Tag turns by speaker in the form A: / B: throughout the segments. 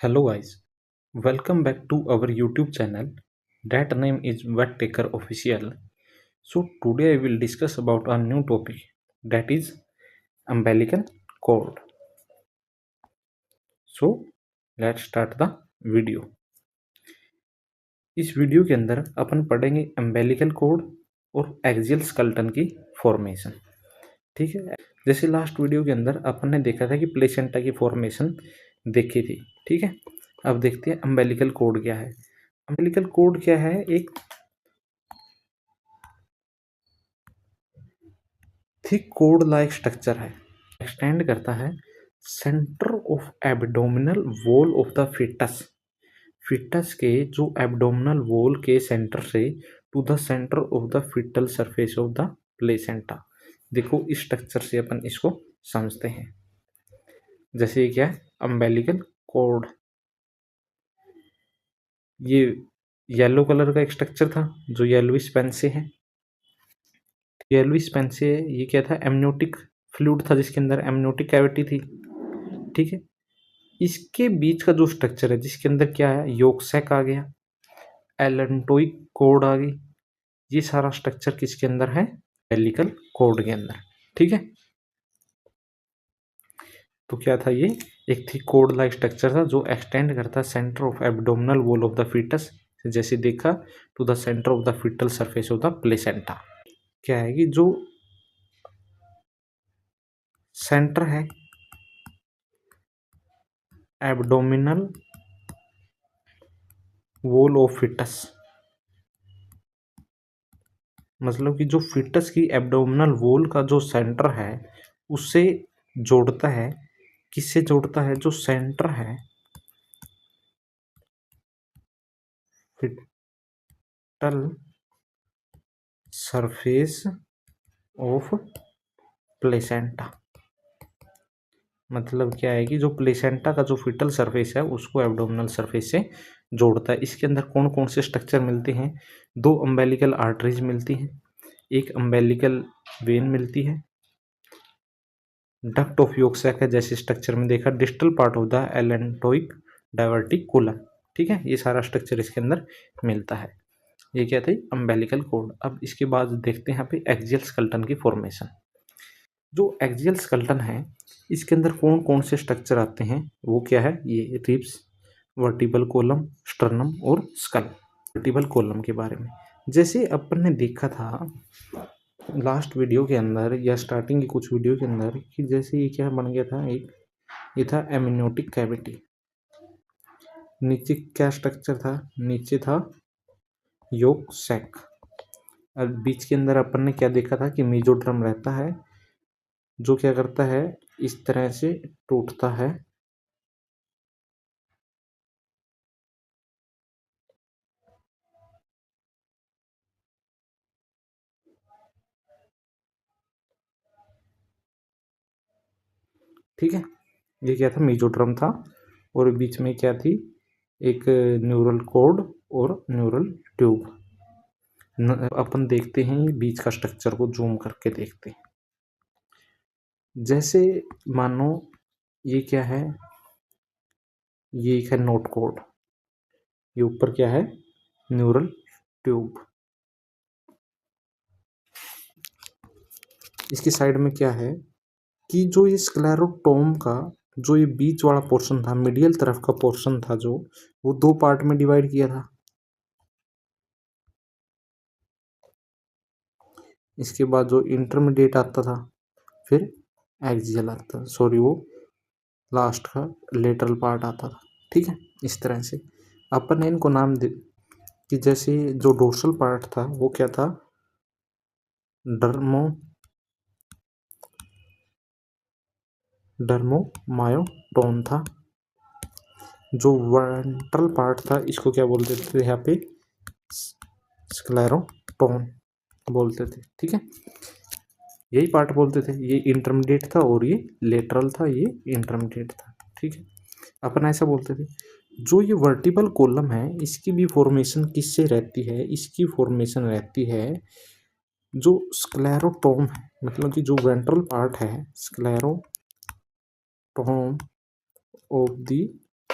A: Hello guys, welcome back to our YouTube channel. That name is Webtaker Official. So today I will discuss about a new topic that is umbilical cord. So let's start the video. इस video के अंदर अपन पढ़ेंगे umbilical cord और axial skeleton की formation. ठीक है, जैसे last video के अंदर अपन ने देखा था कि प्लेसेंटा की फॉर्मेशन देखी थी। ठीक है, अब देखते हैं अम्बेलिकल कोड क्या है। अम्बेलिकल कोड क्या है? एक थिक कोड लाइक स्ट्रक्चर है, एक्सटेंड करता है centre of abdominal wall of the foetus. Foetus के जो एब्डोमिनल वॉल के सेंटर से to the centre of the foetal surface of the placenta. देखो इस स्ट्रक्चर से अपन इसको समझते हैं। जैसे ये क्या है? Umbilical code. ये येलो कलर का एक स्ट्रक्चर था जो येलोइश पेन से है। येलोइश पेन से ये क्या था? एमनियोटिक फ्लूइड था जिसके अंदर एमनियोटिक कैविटी थी। ठीक है, इसके बीच का जो स्ट्रक्चर है जिसके अंदर क्या है? योक सैक आ गया, एलेंटोइक कोड आ गई। ये सारा स्ट्रक्चर किसके अंदर है? एलिकल कोड के अंदर। ठीक है, तो क्या था ये? एक थी कोड लाइक स्ट्रक्चर था जो एक्सटेंड करता centre of abdominal wall of the foetus, जैसे देखा, to the centre of the foetal surface of the placenta. क्या है कि जो सेंटर है एब्डोमिनल वॉल ऑफ फिटस, मतलब कि जो फिटस की एब्डोमिनल वॉल का जो सेंटर है उससे जोड़ता है। किससे जोड़ता है? जो सेंटर है फिटल सरफेस ऑफ प्लेसेंटा। मतलब क्या है कि जो प्लेसेंटा का जो फिटल सरफेस है उसको एब्डोमिनल सरफेस से जोड़ता है। इसके अंदर कौन कौन से स्ट्रक्चर मिलते हैं? दो अम्बेलिकल आर्टरीज मिलती हैं, एक अम्बेलिकल वेन मिलती है, डक्ट ऑफ योक सैक है जैसे स्ट्रक्चर में देखा, distal part of the allantoic diverticulum. ठीक है, ये सारा स्ट्रक्चर इसके अंदर मिलता है। ये क्या थी? Umbilical code. अब इसके बाद देखते हैं यहाँ पे एक्सियल स्केलेटन की फॉर्मेशन। जो एक्सियल स्केलेटन है इसके अंदर कौन कौन से स्ट्रक्चर आते हैं वो क्या है? ये रिब्स, वर्टिबल कॉलम, स्टर्नम और स्कल। वर्टिबल कॉलम के बारे में जैसे अपन ने देखा था लास्ट वीडियो के अंदर या स्टार्टिंग की कुछ वीडियो के अंदर कि जैसे ये क्या बन गया था, एक ये था एमनियोटिक कैविटी। नीचे क्या स्ट्रक्चर था? नीचे था योक सैक। और बीच के अंदर अपन ने क्या देखा था कि मेसोड्रम रहता है जो क्या करता है? इस तरह से टूटता है। ठीक है, ये क्या था? मेसोड्रम था और बीच में क्या थी? एक न्यूरल कोड और न्यूरल ट्यूब। अपन देखते हैं बीच का स्ट्रक्चर को जूम करके देखते हैं। जैसे मानो ये क्या है? ये एक है नोट कोड, ये ऊपर क्या है? Neural tube. इसकी साइड में क्या है कि जो ये स्क्लेरोटोम का जो ये बीच वाला पोर्शन था, मीडियल तरफ का पोर्शन था, जो वो दो पार्ट में डिवाइड किया था। इसके बाद जो इंटरमीडिएट आता था, फिर एक्सियल आता था, सॉरी वो लास्ट का लेटरल पार्ट आता था। ठीक है, इस तरह से अपन ने इनको नाम दे कि जैसे जो डोर्सल पार्ट था वो क्या था? डर्मोमायोटोन था। जो वेंट्रल पार्ट था इसको क्या बोलते थे? यहाँ पे स्क्लेरोटोन बोलते थे। ठीक है, यही पार्ट बोलते थे। ये इंटरमीडिएट था और ये लेटरल था, ये इंटरमीडिएट था। ठीक है, अपन ऐसा बोलते थे। जो ये वर्टिबल कॉलम है इसकी भी फॉर्मेशन किससे रहती है? इसकी फॉर्मेशन रहती है जो स्क्लेरोटोम है, मतलब कि जो वेंट्रल पार्ट है, sclerotome of the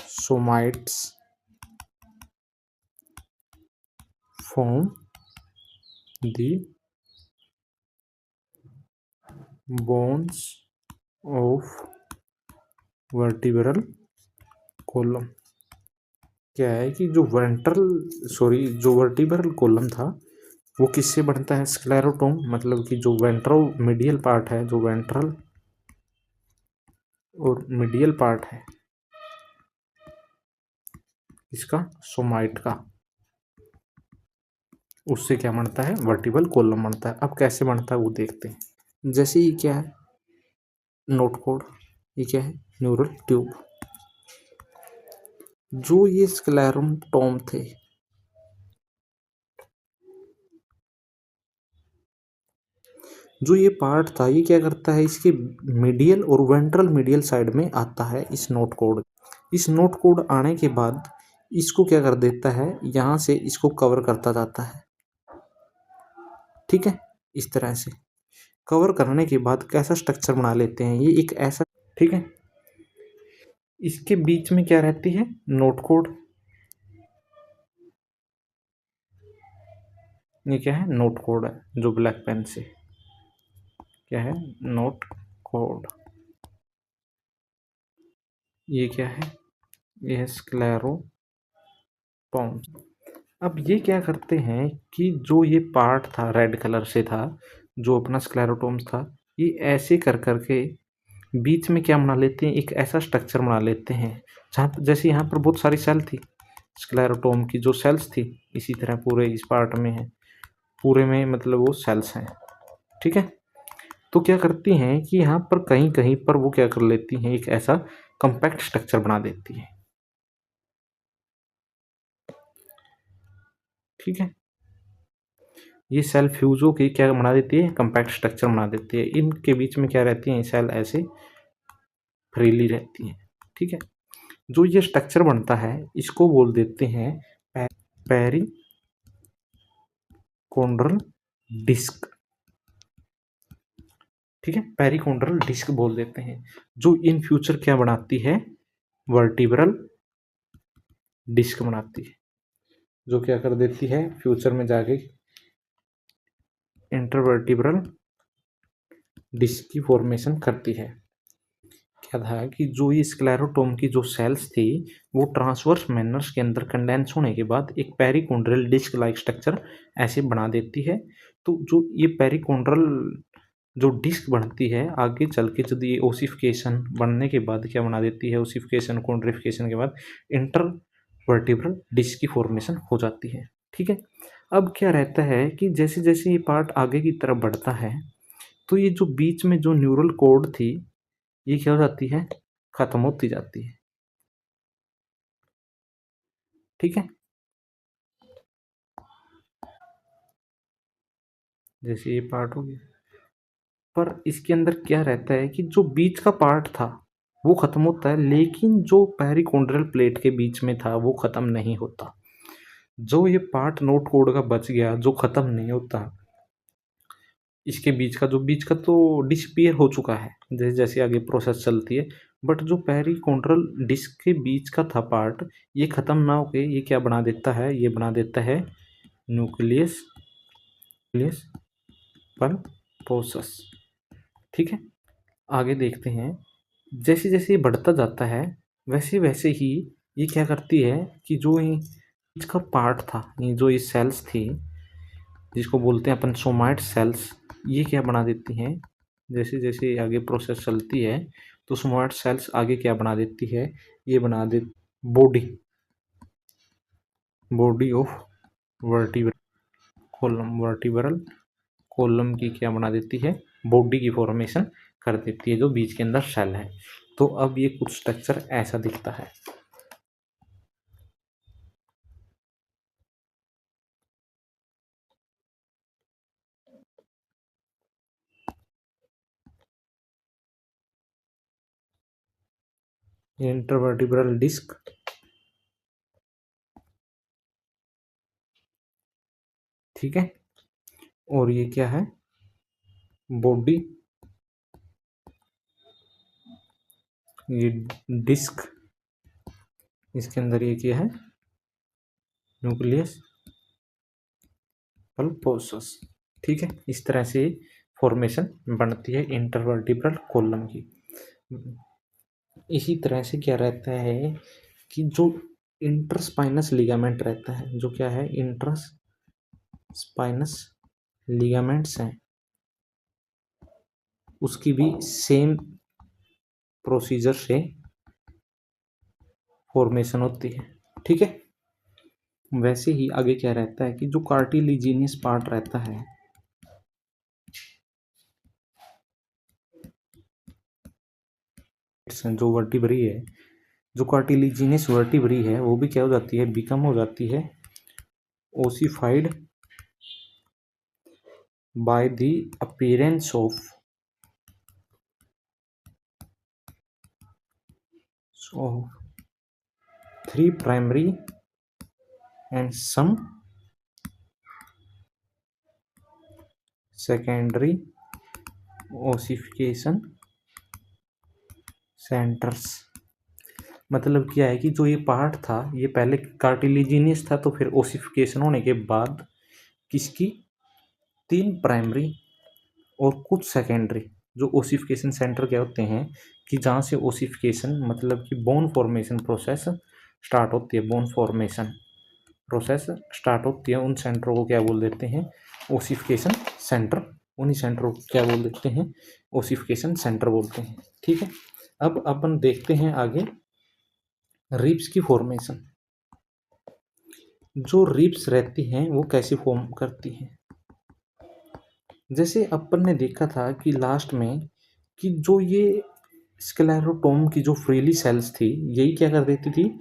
A: somites form the bones of vertebral column। क्या है कि जो वर्टिब्रल कॉलम था वो किससे बनता है? स्क्लेरोटोम, मतलब कि जो वेंट्रो मीडियल पार्ट है, जो वेंट्रल और मीडियल पार्ट है इसका, सोमाइट का, उससे क्या बनता है? वर्टिब्रल कॉलम बनता है। अब कैसे बनता है वो देखते हैं। जैसे ये क्या है? Note code. ये क्या है? Neural tube. जो ये स्क्लेरोटोम थे, जो ये पार्ट था, ये क्या करता है? इसके मीडियल और वेंट्रल मीडियल साइड में आता है इस नोट कोड। इस नोट कोड आने के बाद इसको क्या कर देता है? यहाँ से इसको कवर करता जाता है। ठीक है, इस तरह से कवर करने के बाद कैसा स्ट्रक्चर बना लेते हैं? ये एक ऐसा, ठीक है, इसके बीच में क्या रहती है? Note code. ये क्या है? नोट कोड है, जो ब्लैक पेन से क्या है? Note code. ये क्या है? ये है स्क्लेरोटोम। अब ये क्या करते हैं कि जो ये पार्ट था रेड कलर से था, जो अपना स्क्लेरोटोम था, ये ऐसे कर करके बीच में क्या बना लेते हैं? एक ऐसा स्ट्रक्चर बना लेते हैं जहाँ जैसे यहाँ पर बहुत सारी सेल थी, स्क्लेरोटोम की जो सेल्स थी, इसी तरह पूरे इस पार्ट में है, पूरे में मतलब वो सेल्स हैं। ठीक है, तो क्या करती हैं कि यहाँ पर कहीं कहीं पर वो क्या कर लेती हैं? एक ऐसा कम्पैक्ट स्ट्रक्चर बना देती है। ठीक है, ये सेल फ्यूज होके क्या बना देती है? कम्पैक्ट स्ट्रक्चर बना देती है। इनके बीच में क्या रहती है? सेल ऐसे फ्रीली रहती हैं। ठीक है, जो ये स्ट्रक्चर बनता है इसको बोल देते हैं पेरिकोंड्रल डिस्क। ठीक है, पेरिकोंड्रल डिस्क बोल देते हैं, जो इन फ्यूचर क्या बनाती है? वर्टिब्रल डिस्क बनाती है, जो क्या कर देती है? फ्यूचर में जाके इंटरवर्टिब्रल डिस्क की फॉर्मेशन करती है। क्या था कि जो ये स्क्लेरोटोम की जो सेल्स थी, वो ट्रांसवर्स मैनर्स के अंदर कंडेंस होने के बाद एक पेरिकोंड्रल डिस्क लाइक स्ट्रक्चर ऐसे बना देती है। तो जो ये पेरिकोंड्रल जो डिस्क बनती है, आगे चल के जब ये ओसिफिकेशन बनने के बाद क्या बना देती है? ओसिफिकेशन कॉन्ड्रिफिकेशन के बाद इंटरवर्टिब्रल डिस्क की फॉर्मेशन हो जाती है। ठीक है, अब क्या रहता है कि जैसे जैसे ये पार्ट आगे की तरफ बढ़ता है, तो ये जो बीच में जो न्यूरल कोड थी, ये क्या हो जाती है? खत्म होती जाती है। ठीक है, जैसे ये पार्ट हो गया, पर इसके अंदर क्या रहता है कि जो बीच का पार्ट था वो खत्म होता है, लेकिन जो पेरिकोंड्रियल प्लेट के बीच में था वो खत्म नहीं होता। जो ये पार्ट नोट कोड का बच गया, जो खत्म नहीं होता, इसके बीच का तो डिसपियर हो चुका है जैसे जैसे आगे प्रोसेस चलती है। बट जो पेरिकोंड्रल डिस्क के बीच का था पार्ट, ये खत्म ना होके ये क्या बना देता है? ये बना देता है न्यूक्लियस पल्पोसस। ठीक है, आगे देखते हैं। जैसे जैसे ये बढ़ता जाता है, वैसे वैसे ही ये क्या करती है कि जो ये इसका पार्ट था, ये जो ये सेल्स थी जिसको बोलते हैं अपन सोमाइट सेल्स, ये क्या बना देती हैं? जैसे जैसे आगे प्रोसेस चलती है, तो सोमाइट सेल्स आगे क्या बना देती है? ये बना दे body body of vertebral vertebral column की क्या बना देती है? बॉडी की फॉर्मेशन कर देती है, जो बीच के अंदर सेल है। तो अब ये कुछ स्ट्रक्चर ऐसा दिखता है। इंटरवर्टिब्रल डिस्क, ठीक है, और ये क्या है? बॉडी, ये डिस्क इसके अंदर ये क्या है, न्यूक्लियस पल्पोसस। ठीक है, इस तरह से फॉर्मेशन बनती है इंटरवर्टिब्रल कॉलम की। इसी तरह से क्या रहता है कि जो इंटरस्पाइनस लिगामेंट रहता है, जो क्या है, इंटरस्पाइनस लिगामेंट्स हैं, उसकी भी सेम प्रोसीजर से फॉर्मेशन होती है। ठीक है, वैसे ही आगे क्या रहता है कि जो कार्टिलिजिनियस पार्ट रहता है, जो वर्टिब्री है, जो कार्टिलिजिनियस वर्टिब्री है, वो भी क्या हो जाती है, बिकम हो जाती है ossified by the appearance of three primary and some secondary ossification centres. मतलब क्या है कि जो ये पार्ट था, ये पहले कार्टिलिजिनियस था, तो फिर ओसिफिकेशन होने के बाद किसकी, तीन प्राइमरी और कुछ सेकेंडरी जो ओसिफिकेशन सेंटर क्या होते हैं, कि जहाँ से ओसिफिकेशन मतलब कि बोन फॉर्मेशन प्रोसेस स्टार्ट होती है, बोन फॉर्मेशन प्रोसेस स्टार्ट होती है, उन सेंटरों को क्या बोल देते हैं, ओसिफिकेशन सेंटर। उन्हीं सेंटरों को क्या बोल देते हैं, ओसिफिकेशन सेंटर बोलते हैं। ठीक है, अब अपन देखते हैं आगे रिब्स की फॉर्मेशन। जो रिब्स रहती हैं वो कैसे फॉर्म करती हैं, जैसे अपन ने देखा था कि लास्ट में कि जो ये स्क्लेरोटोम की जो फ्रीली सेल्स थी, यही क्या कर देती थी,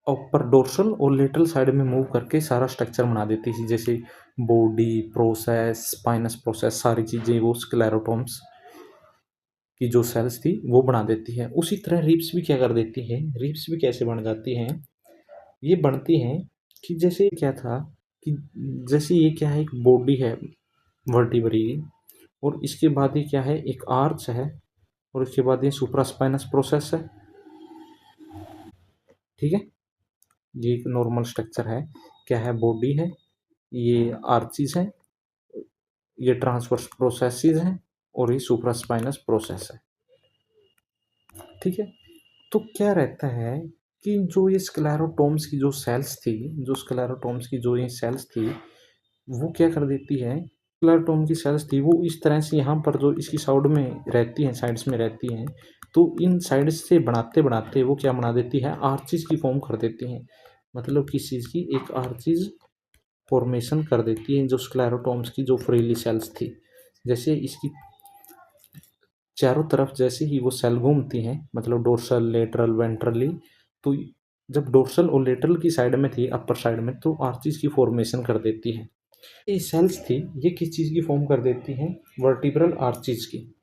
A: ऊपर डोर्सल और लेटरल साइड में मूव करके सारा स्ट्रक्चर बना देती थी, जैसे बॉडी प्रोसेस, स्पाइनस प्रोसेस, सारी चीज़ें वो स्क्लेरोटोम्स की जो सेल्स थी वो बना देती है। उसी तरह रिब्स भी क्या कर देती है, रिब्स भी कैसे बन जाती हैं, ये बनती हैं कि जैसे क्या था कि जैसे ये क्या है, एक बॉडी है वर्टिब्री, और इसके बाद ये क्या है, एक आर्च है, और इसके बाद ये सुप्रास्पाइनस प्रोसेस है। ठीक है, ये एक नॉर्मल स्ट्रक्चर है, क्या है, बॉडी है, ये आर्चिस है, ये ट्रांसवर्स प्रोसेसेस हैं, और ये सुप्रास्पाइनस प्रोसेस है। ठीक है, तो क्या रहता है कि जो ये स्क्लेरोटोम्स की जो सेल्स थी, जो स्क्लेरोटोम्स की जो ये सेल्स थी, वो क्या कर देती है, स्क्लेरोटोम की सेल्स थी वो इस तरह से यहाँ पर जो इसकी साइड में रहती हैं, साइड्स में रहती हैं, तो इन साइड्स से बनाते बनाते वो क्या बना देती है, आर्चिस की फॉर्म कर देती हैं। मतलब किस चीज़ की, एक आर्चिस फॉर्मेशन कर देती है जो स्क्लेरोटोम्स की जो फ्रीली सेल्स थी। जैसे इसकी चारों तरफ जैसे ही वो सेल घूमती हैं, मतलब डोर्सल लेटरल वेंट्रली, तो जब डोर्सल और लेटरल की साइड में थी, अपर साइड में, तो आर्चिस की फॉर्मेशन कर देती है। ये सेल्स थी, ये किस चीज़ की फॉर्म कर देती हैं, वर्टिब्रल आर्चिस की।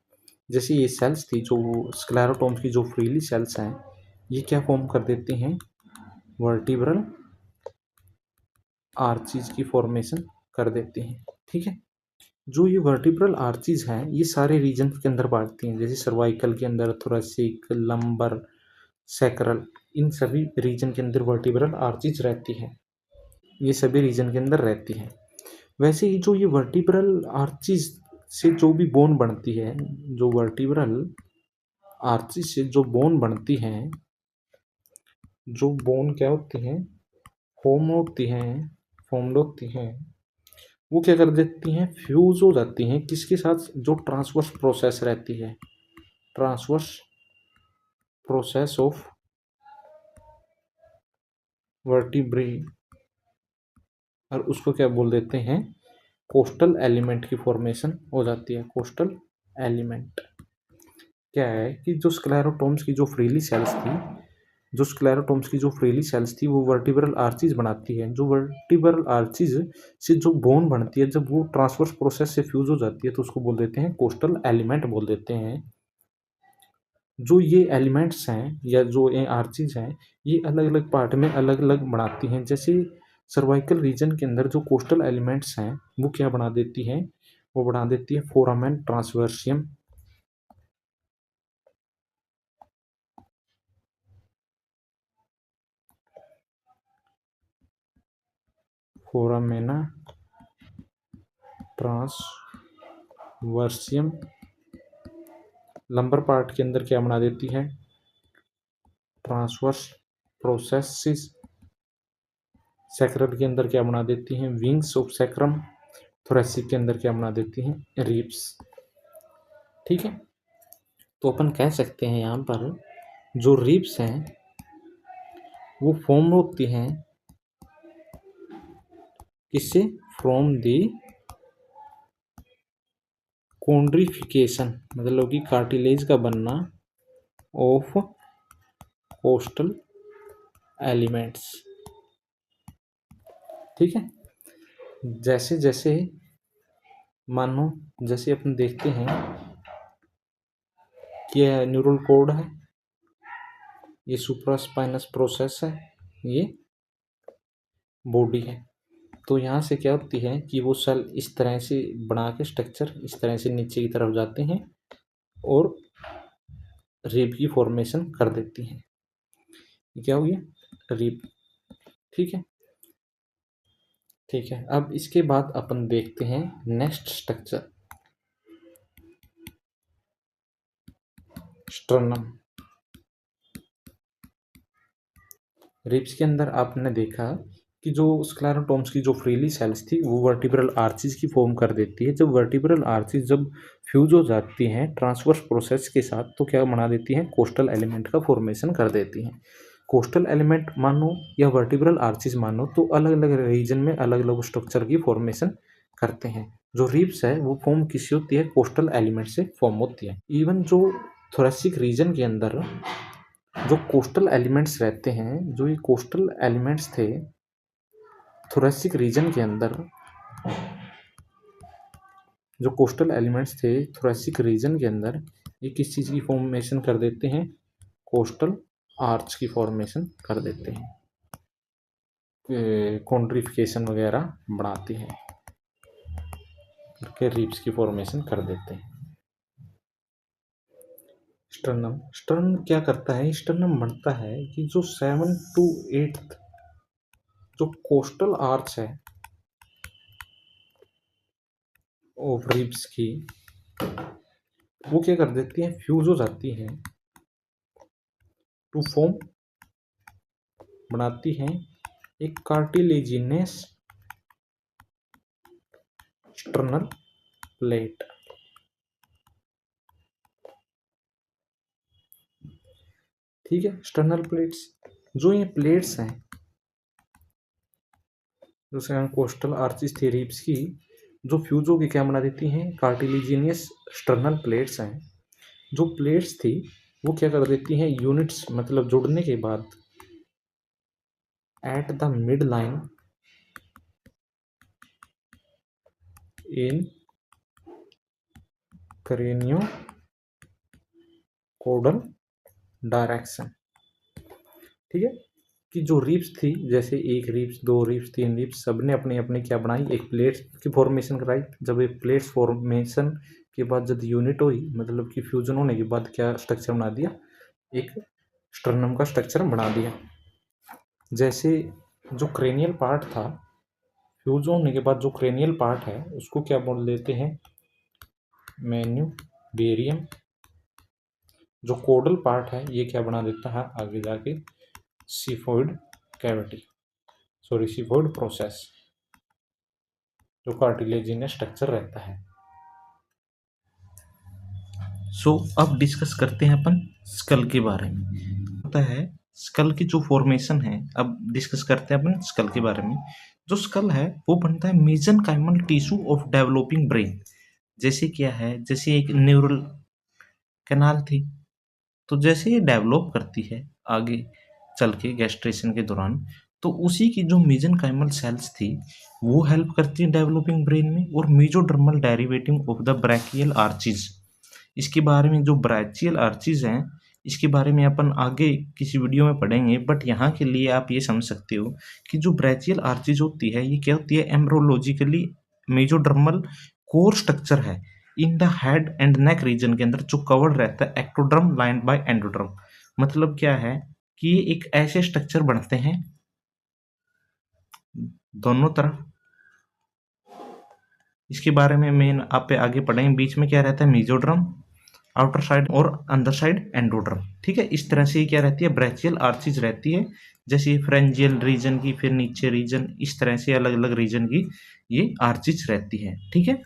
A: जैसे ये सेल्स थी जो स्क्लेरोटोम्स की जो फ्रीली सेल्स हैं, ये क्या फॉर्म कर देती हैं, वर्टिब्रल आर्चिस की फॉर्मेशन कर देती हैं। ठीक है, जो ये वर्टिब्रल आर्चिस हैं, ये सारे रीजन के अंदर बांटती हैं, जैसे सर्वाइकल के अंदर, थोरेसिक, लंबर, सैक्रल, इन सभी रीजन के अंदर वर्टिब्रल आर्चिस रहती है, ये सभी रीजन के अंदर रहती है। वैसे ही जो ये वर्टिब्रल आर्चिस से जो भी बोन बनती है, जो वर्टिब्रल आर्चिस से जो बोन बनती हैं, जो बोन क्या होती हैं, फॉर्म होती हैं, फॉर्म्ड होती हैं, वो क्या कर देती हैं, फ्यूज हो जाती हैं किसके साथ, जो ट्रांसवर्स प्रोसेस रहती है, ट्रांसवर्स प्रोसेस ऑफ वर्टिब्री, और उसको क्या बोल देते हैं, कोस्टल एलिमेंट की फॉर्मेशन हो जाती है। कोस्टल एलिमेंट क्या है कि जो स्क्लेरोटोम्स की जो फ्रीली सेल्स थी, जो स्क्लेरोटोम्स की जो फ्रीली सेल्स थी, वो वर्टिब्रल आर्चिस बनाती है। जो वर्टिब्रल आर्चिस से जो बोन बनती है, जब वो ट्रांसवर्स प्रोसेस से फ्यूज हो जाती है, तो उसको बोल देते हैं कोस्टल एलिमेंट बोल देते हैं। जो ये एलिमेंट्स हैं या जो ये आर्चिस हैं, ये अलग अलग पार्ट में अलग अलग बनाती हैं। जैसे सर्वाइकल रीजन के अंदर जो कोस्टल एलिमेंट्स हैं, वो क्या बना देती हैं, वो बना देती है फोरामेन ट्रांसवर्सियम, फोरामेना ट्रांसवर्सियम लंबर पार्ट के अंदर क्या बना देती है, ट्रांसवर्स प्रोसेसिस। सैक्रल के अंदर क्या बना देती हैं, विंग्स ऑफ सैक्रम। थोरेसिक के अंदर क्या बना देती हैं, रिब्स। ठीक है, तो अपन कह सकते हैं यहाँ पर जो रिब्स हैं वो फॉर्म होती हैं किससे, फ्रॉम दी कॉन्ड्रिफिकेशन, मतलब कि कार्टिलेज का बनना ऑफ कोस्टल एलिमेंट्स। ठीक है, जैसे जैसे मानो जैसे अपन देखते हैं कि यह न्यूरल कोड है, ये सुप्रास्पाइनस प्रोसेस है, ये बॉडी है। तो यहाँ से क्या होती है कि वो सेल इस तरह से बना के स्ट्रक्चर इस तरह से नीचे की तरफ जाते हैं और रिब की फॉर्मेशन कर देती हैं। क्या हो गया, रिब। ठीक है, ठीक है। अब इसके बाद अपन देखते हैं नेक्स्ट स्ट्रक्चर, स्टर्नम। रिब्स के अंदर आपने देखा कि जो स्क्लेरोटोम्स की जो फ्रीली सेल्स थी वो वर्टिब्रल आर्चिस की फॉर्म कर देती है। जब वर्टिब्रल आर्चिस जब फ्यूज हो जाती हैं ट्रांसवर्स प्रोसेस के साथ तो क्या बना देती हैं, कोस्टल एलिमेंट का फॉर्मेशन कर देती हैं। कोस्टल एलिमेंट मानो या वर्टिब्रल आर्चिस मानो तो अलग अलग रीजन में अलग अलग स्ट्रक्चर की फॉर्मेशन करते हैं। जो रिब्स है वो फॉर्म किसी होती है, कोस्टल एलिमेंट से फॉर्म होती है। इवन जो थोरेसिक रीजन के अंदर जो कोस्टल एलिमेंट्स रहते हैं, जो ये कोस्टल एलिमेंट्स थे थोरेसिक रीजन के अंदर, जो कोस्टल एलिमेंट्स थे थोरेसिक रीजन के अंदर, ये किस चीज़ की फॉर्मेशन कर देते हैं, कोस्टल आर्च की फॉर्मेशन कर देते हैं, कॉन्ड्रिफिकेशन वगैरह बढ़ाती है करके रिब्स की फॉर्मेशन कर देते हैं। स्टर्नम, स्टर्नम क्या करता है, स्टर्नम बनता है कि जो 7 to 8 जो कोस्टल आर्च है ऑफ रिब्स की, वो क्या कर देती है, फ्यूज हो जाती है टू फॉर्म, बनाती हैं एक कार्टिलेजिनस स्टर्नल प्लेट। ठीक है, स्टर्नल प्लेट्स, जो ये प्लेट्स हैं जो कोस्टल आर्चिस थी रिब्स की, जो फ्यूजो की क्या बना देती हैं, कार्टिलेजिनियस स्टर्नल प्लेट्स हैं। जो प्लेट्स थी वो क्या कर देती हैं, यूनिट्स मतलब जुड़ने के बाद at the mid line in cranio codal direction. ठीक है, कि जो रिब्स थी, जैसे एक रिब्स, दो रिब्स, तीन रिब्स, सब ने अपने अपने क्या बनाई, एक प्लेट की फॉर्मेशन कराई। जब एक प्लेट्स फॉर्मेशन के बाद जब यूनिट हुई, मतलब कि फ्यूजन होने के बाद क्या स्ट्रक्चर बना दिया, एक स्टर्नम का स्ट्रक्चर बना दिया। जैसे जो क्रेनियल पार्ट था, फ्यूज होने के बाद जो क्रेनियल पार्ट है उसको क्या बोल देते हैं, मेन्यूबेरियम। जो कोडल पार्ट है ये क्या बना देता है आगे जाके, सिफोइड कैविटी, सॉरी सिफोइड प्रोसेस, जो कार्टिलेजिनस स्ट्रक्चर रहता है। सो अब डिस्कस करते हैं अपन स्कल के बारे में। होता है स्कल की जो फॉर्मेशन है, अब डिस्कस करते हैं अपन स्कल के बारे में। जो स्कल है वो बनता है mesenchymal tissue of developing brain. जैसे क्या है, जैसे एक न्यूरल कैनाल थी, तो जैसे ये डेवलप करती है आगे चल के गैस्ट्रेशन के दौरान, तो उसी की जो मेसेनकाइमल सेल्स थी वो हेल्प करती है डेवलपिंग ब्रेन में। और mesodermal derivative of the brachial arches, इसके बारे में जो ब्रैचियल आर्चिज हैं इसके बारे में अपन आगे किसी वीडियो में पढ़ेंगे, बट यहाँ के लिए आप ये समझ सकते हो कि जो ब्रैचियल आर्चिज होती है ये क्या होती है, एम्ब्रोलॉजिकली मेसोडर्मल कोर स्ट्रक्चर है in the head and neck region के अंदर, जो कवर्ड रहता है एक्टोड्रम लाइंड बाय एंडोड्रम। मतलब क्या है कि ये एक ऐसे स्ट्रक्चर बनते हैं दोनों तरफ। इसके बारे में मेन आप पे आगे पढ़ेंगे। बीच में क्या रहता है, मेसोड्रम, आउटर साइड और अंदर साइड एंडोड्रम। ठीक है, इस तरह से ये क्या रहती है, ब्रैचियल आर्चिज रहती है। जैसे ये फ्रेंजियल रीजन की, फिर नीचे रीजन, इस तरह से अलग अलग रीजन की ये आर्चिज रहती है। ठीक है,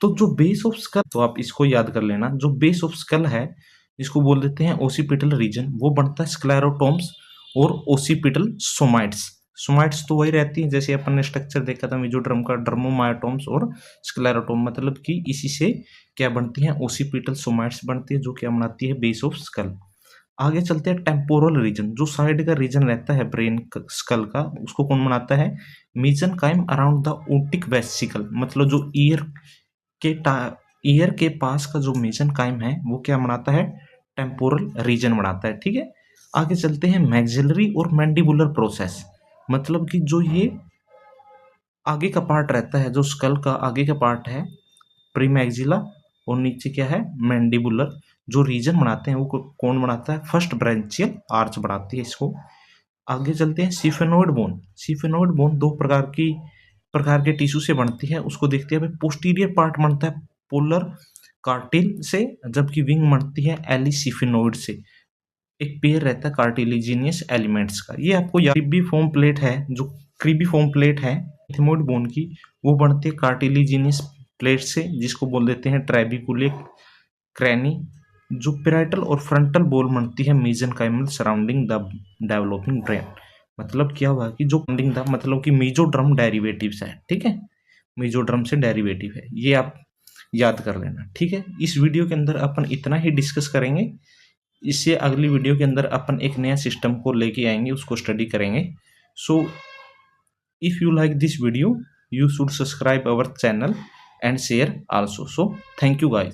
A: तो जो बेस ऑफ स्कल, तो आप इसको याद कर लेना, जो बेस ऑफ स्कल है इसको बोल देते हैं ओसिपिटल रीजन। वो बनता है स्क्लेरोटोम्स और ओसिपिटल सोमाइट्स। सोमाइट्स तो वही रहती है जैसे अपन ने स्ट्रक्चर देखा था मेसोड्रम का, ड्रमोमायोटोम्स और स्क्लेरोटोम, मतलब कि इसी से क्या बनती है, ओसिपिटल सोमाइट्स बनती है, जो क्या बनाती है, बेस ऑफ स्कल। आगे चलते हैं टेम्पोरल रीजन, जो साइड का रीजन रहता है ब्रेन स्कल का, उसको कौन बनाता है, mesenchyme around the otic vesicle, मतलब जो ईयर के पास का जो मीजनकाइम है वो क्या बनाता है, टेम्पोरल रीजन बनाता है। ठीक है, आगे चलते हैं मैक्सिलरी और मैंडिबुलर प्रोसेस, मतलब कि जो ये आगे का पार्ट रहता है, जो स्कल का आगे का पार्ट है प्रीमैक्सिला, और नीचे क्या है, मैंडिबुलर, जो रीजन बनाते हैं वो कौन बनाता है, फर्स्ट ब्रांचियल आर्च बनाती है इसको। आगे चलते हैं सिफेनोइड बोन। सिफेनोइड बोन दो प्रकार के टिश्यू से बनती है, उसको देखते हैं। पोस्टीरियर पार्ट बनता है पोलर कार्टिल से, जबकि विंग बनती है एलिसिफेनोइड से। एक पेयर रहता है कार्टिलेजिनियस एलिमेंट्स का। ये आपको क्रीबिफॉर्म प्लेट है, जो क्रीबिफॉर्म प्लेट है थिमोइड बोन की, वो बनती है कार्टिलेजिनियस प्लेट से, जिसको बोल देते हैं ट्रेबिकुलेट क्रैनी। जो पेराइटल और फ्रंटल बोल बनती है mesenchymal surrounding the developing brain. मतलब क्या हुआ कि जो सराउंडिंग द, मतलब कि मेसोड्रम डेरिवेटिव्स है। ठीक है, मेसोड्रम से डेरिवेटिव है, ये आप याद कर लेना। ठीक है, इस वीडियो के अंदर अपन इतना ही डिस्कस करेंगे। इससे अगली वीडियो के अंदर अपन एक नया सिस्टम को लेके आएंगे, उसको स्टडी करेंगे। So if you like this video, you should subscribe our channel and share also. So thank you guys.